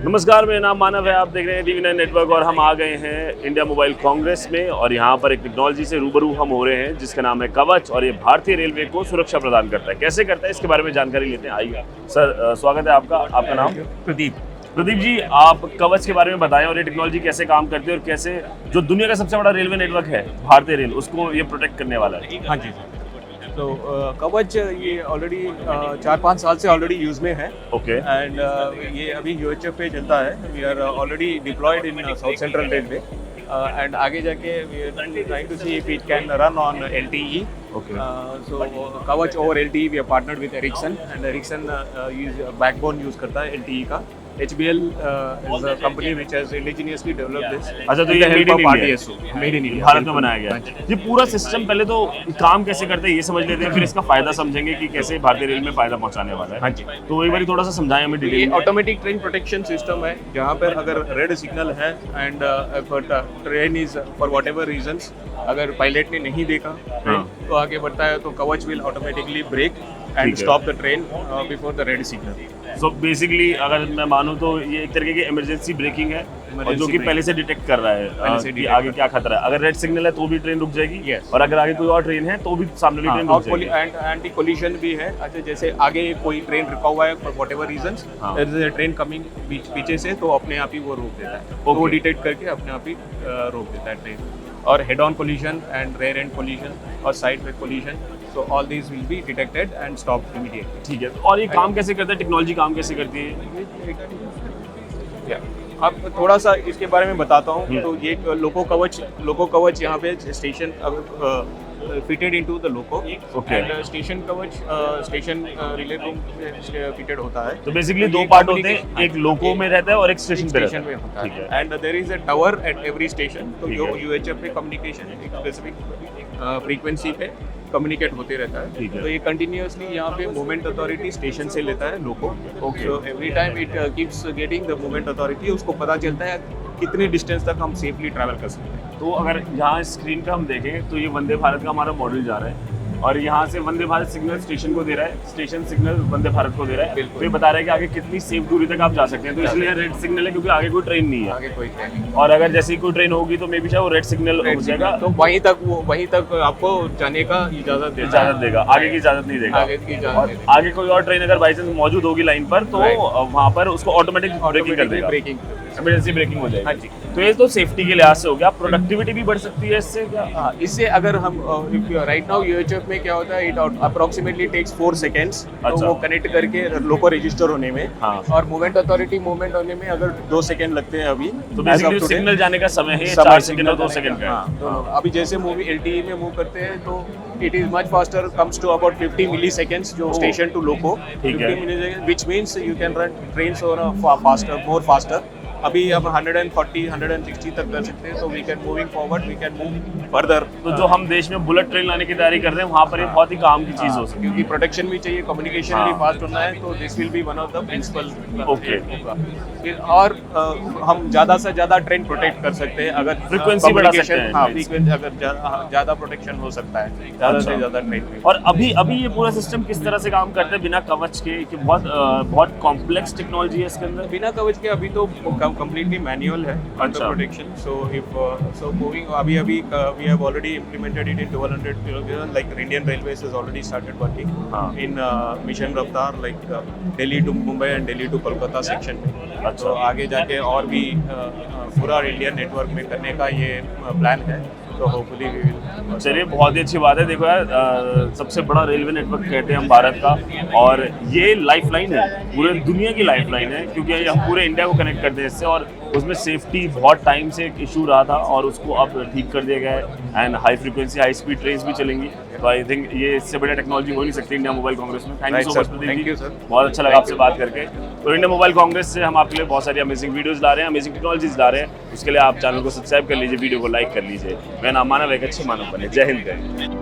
नमस्कार, मेरा नाम मानव है। आप देख रहे हैं TV9 नेटवर्क और हम आ गए हैं इंडिया मोबाइल कांग्रेस में और यहाँ पर एक टेक्नोलॉजी से रूबरू हम हो रहे हैं जिसका नाम है कवच और ये भारतीय रेलवे को सुरक्षा प्रदान करता है। कैसे करता है इसके बारे में जानकारी लेते हैं। आइए सर, स्वागत है आपका। आपका नाम? प्रदीप जी, आप कवच के बारे में बताएं और ये टेक्नोलॉजी कैसे काम करती है और कैसे जो दुनिया का सबसे बड़ा रेलवे नेटवर्क है भारतीय रेल, उसको ये प्रोटेक्ट करने वाला है। हाँ जी। तो कवच ये ऑलरेडी 4-5 साल से ऑलरेडी यूज में है। ओके। एंड ये अभी UHF पे चलता है। We are already deployed in South Central Railway and आगे जाके we are trying to see if it can run on LTE. Okay. So कवच over LTE we are partnered with Ericsson and Ericsson use backbone use करता है LTE का। HBL is a company which has indigenously developed this. अच्छा, तो ये made in RDSO, made in India, Bharat में बनाया गया है। ये पूरा सिस्टम पहले तो काम कैसे करते हैं ये समझ लेते हैं, फिर इसका फायदा समझेंगे कि कैसे भारतीय रेल में फायदा पहुंचाने वाला है। हाँ जी। तो एक बार थोड़ा सा समझाएं हमें ये डिटेल में। ऑटोमेटिक ट्रेन प्रोटेक्शन सिस्टम है जहाँ पर अगर रेड सिग्नल है and train is for whatever reasons अगर पायलट ने नहीं देखा तो आगे बढ़ता है तो Kavach will automatically brake and stop the train before the red signal. So basically अगर मैं मानूं तो ये एक तरीके की इमरजेंसी ब्रेकिंग है और जो कि पहले से डिटेक्ट कर रहा है कि आगे क्या खतरा है। अगर रेड सिग्नल है तो भी ट्रेन रुक जाएगी और अगर आगे कोई और ट्रेन है तो भी सामने वाली ट्रेन रुक जाएगी। और एंटी कोलिशन भी है। अच्छा, जैसे आगे कोई ट्रेन रुका हुआ है for whatever reasons, there is a train coming पीछे से तो अपने आप ही वो रोक देता है। तो वो डिटेक्ट करके अपने आप ही रोक देता है ट्रेन। और head on collision and rear end collision और साइड में collision, so all these will be detected and stopped immediately. ठीक है। और ये काम कैसे करता है, टेक्नोलॉजी काम कैसे करती है? अब थोड़ा सा इसके बारे में बताता हूँ। तो ये लोको कवच यहाँ पे station fitted into the loco and station कवच स्टेशन रिले रूम फिटेड होता है। तो बेसिकली दो पार्ट होते हैं, एक लोको में रहता है और एक स्टेशन पे रहता है। And there is a tower at every station. तो जो UHF पे कम्युनिकेशन एक स्पेसिफिक फ्रीक्वेंसी पे कम्युनिकेट होते रहता है। तो ये कंटिन्यूअसली यहाँ पे मूवमेंट अथॉरिटी स्टेशन से लेता है loco. So every time it keeps getting the movement authority. उसको पता चलता है कितनी डिस्टेंस तक हम सेफली ट्रैवल कर सकते हैं। तो अगर यहाँ स्क्रीन पे हम देखें तो ये वंदे भारत का हमारा मॉडल जा रहा है और यहाँ से वंदे भारत सिग्नल स्टेशन को दे रहा है, स्टेशन सिग्नल वंदे भारत को दे रहा है। तो ये बता रहा है कि आगे कितनी सेफ दूरी तक आप जा सकते हैं। तो इसलिए रेड सिग्नल है क्योंकि आगे कोई ट्रेन नहीं है। आगे कोई ट्रेन नहीं। और अगर जैसे कोई ट्रेन होगी तो मे बी शायद वो रेड सिग्नल हो जाएगा, तो वहीं तक आपको जाने का इजाजत देगा, आगे की इजाजत नहीं देगा। आगे की इजाजत नहीं देगा। आगे कोई और ट्रेन अगर बाई चांस मौजूद होगी लाइन पर तो वहाँ पर उसको ऑटोमेटिक ब्रेकिंग कर देगा, इमरजेंसी ब्रेकिंग हो जाएगी। हाँ जी। तो ये तो सेफ्टी के लिहाज से हो गया। प्रोडक्टिविटी भी बढ़ सकती है इससे क्या? इससे अगर हम राइट नाउ UHF में क्या होता है, इट अप्रोक्सीमेटली टेक्स 4 सेकेंड्स तो वो कनेक्ट करके लोको रजिस्टर होने में। और मूवमेंट अथॉरिटी मूवमेंट होने में अगर 2 सेकेंड लगते हैं अभी। तो बेसिकली सिग्नल जाने का समय है 4 सेकेंड और 2 सेकेंड का। तो अभी जैसे मूवी LTE में मूव करते हैं तो it is much faster, comes to about 50 milliseconds जो station to loco. 50 millisecond which means you can run trains more faster. अभी हम 140-160 तक कर सकते हैं। तो we can moving forward, we can move further. तो जो हम देश में बुलेट ट्रेन लाने की तैयारी कर रहे हैं वहाँ पर ये बहुत ही काम की चीज़ हो सकती है क्योंकि प्रोटेक्शन भी चाहिए, कम्युनिकेशन भी फास्ट होना है। तो this will be one of the principal. और हम ज़्यादा से ज़्यादा ट्रेन प्रोटेक्ट कर सकते हैं अगर फ्रीक्वेंसी बढ़ा सकते हैं। हाँ, फ्रीक्वेंसी अगर ज़्यादा प्रोटेक्शन हो सकता है ज़्यादा से ज़्यादा ट्रेन। और अभी ये पूरा सिस्टम किस तरह से काम करता है बिना कवच के? कि बहुत कॉम्प्लेक्स टेक्नोलॉजी है इसके अंदर। बिना कवच के अभी तो completely manual है under protection. So if moving अभी we have already implemented it in 1200 kilometers. Like Indian Railways has already started working in Mission Raftar, like Delhi to Mumbai and Delhi to Kolkata section में। तो आगे जाके और भी पूरा Indian network में करने का ये प्लान है। तो होपफुली चलिए, बहुत ही अच्छी बात है। देखो यार, सबसे बड़ा रेलवे नेटवर्क कहते हैं हम भारत का और ये लाइफलाइन है, पूरे दुनिया की लाइफलाइन है क्योंकि हम पूरे इंडिया को कनेक्ट करते हैं इससे। और उसमें सेफ्टी बहुत टाइम से एक इशू रहा था और उसको अब ठीक कर दिया गया है and high frequency high speed trains भी चलेंगी। तो आई थिंक ये इससे बढ़िया टेक्नोलॉजी हो नहीं सकती इंडिया मोबाइल कांग्रेस में। Thank you so much Pradeep ji, बहुत अच्छा लगा आपसे बात करके। तो इंडिया मोबाइल कांग्रेस से हम आपके लिए बहुत सारी अमेजिंग वीडियोस ला रहे हैं, अमेजिंग टेक्नोलॉजीज ला रहे हैं। उसके लिए आप चैनल को सब्सक्राइब कर लीजिए, वीडियो को लाइक कर लीजिए। मेरा नाम मानव है, एक अच्छे मानव बने। जय हिंद।